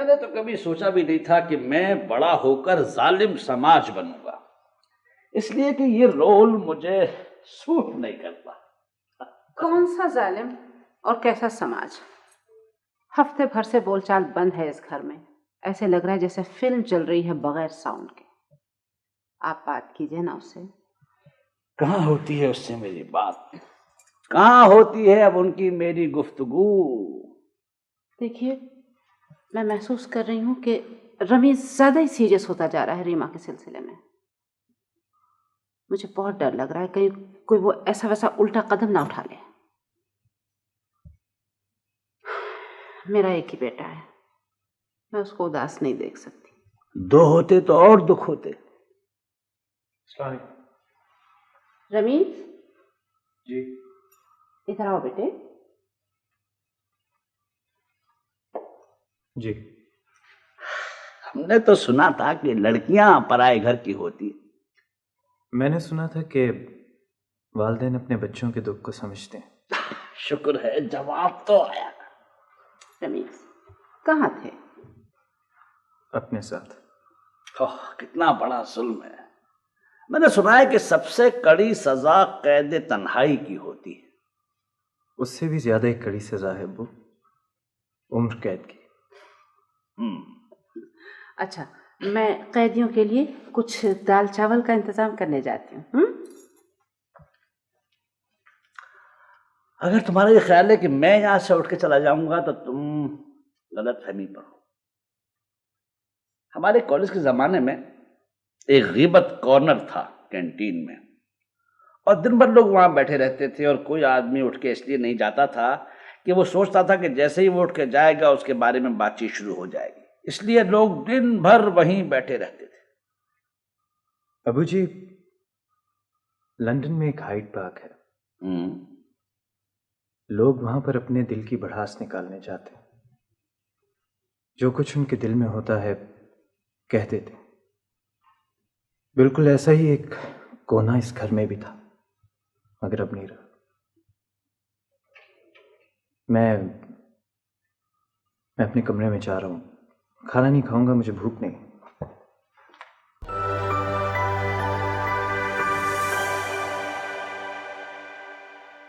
میں نے تو کبھی سوچا بھی نہیں تھا کہ میں بڑا ہو کر ظالم سماج بنوں گا، اس لیے کہ یہ رول مجھے سوٹ نہیں کرتا۔ کون سا ظالم اور کیسا سماج؟ ہفتے بھر سے بول چال بند ہے اس گھر میں، ایسے لگ رہا ہے جیسے فلم چل رہی ہے بغیر ساؤنڈ کے۔ آپ بات کیجئے نا اس سے۔ کہاں ہوتی ہے اس سے میری بات، کہاں ہوتی ہے اب ان کی میری گفتگو؟ دیکھیے، میں محسوس کر رہی ہوں کہ رمیز زیادہ ہی سیریس ہوتا جا رہا ہے ریما کے سلسلے میں۔ مجھے بہت ڈر لگ رہا ہے کہیں کوئی وہ ایسا ویسا الٹا قدم نہ اٹھا لے۔ میرا ایک ہی بیٹا ہے، میں اس کو اداس نہیں دیکھ سکتی۔ دو ہوتے تو اور دکھ ہوتے۔ السلام علیکم۔ رمیز جی ادھر آؤ بیٹے۔ جی ہم نے تو سنا تھا کہ لڑکیاں پرائے گھر کی ہوتی۔ میں نے سنا تھا کہ والدین اپنے بچوں کے دکھ کو سمجھتے ہیں۔ شکر ہے جواب تو آیا۔ رمیز کہاں تھے؟ اپنے ساتھ۔ کتنا بڑا ظلم ہے۔ میں نے سنا ہے کہ سب سے کڑی سزا قید تنہائی کی ہوتی ہے۔ اس سے بھی زیادہ ایک کڑی سزا ہے ابو، عمر قید کی۔ اچھا، میں قیدیوں کے لیے کچھ دال چاول کا انتظام کرنے جاتی ہوں۔ اگر تمہارا یہ خیال ہے کہ میں یہاں سے اٹھ کے چلا جاؤں گا تو تم غلط فہمی پر ہو۔ ہمارے کالج کے زمانے میں ایک غیبت کارنر تھا کینٹین میں، اور دن بھر لوگ وہاں بیٹھے رہتے تھے، اور کوئی آدمی اٹھ کے اس لیے نہیں جاتا تھا کہ وہ سوچتا تھا کہ جیسے ہی وہ اٹھ کے جائے گا اس کے بارے میں بات چیت شروع ہو جائے گی، اس لیے لوگ دن بھر وہیں بیٹھے رہتے تھے۔ ابو جی، لندن میں ایک ہائیڈ پارک ہے، لوگ وہاں پر اپنے دل کی بڑھاس نکالنے جاتے ہیں، جو کچھ ان کے دل میں ہوتا ہے کہہ دیتے ہیں۔ بالکل ایسا ہی ایک کونا اس گھر میں بھی تھا، مگر اب نہیں رہا۔ میں اپنے کمرے میں جا رہا ہوں، کھانا نہیں کھاؤں گا، مجھے بھوک نہیں۔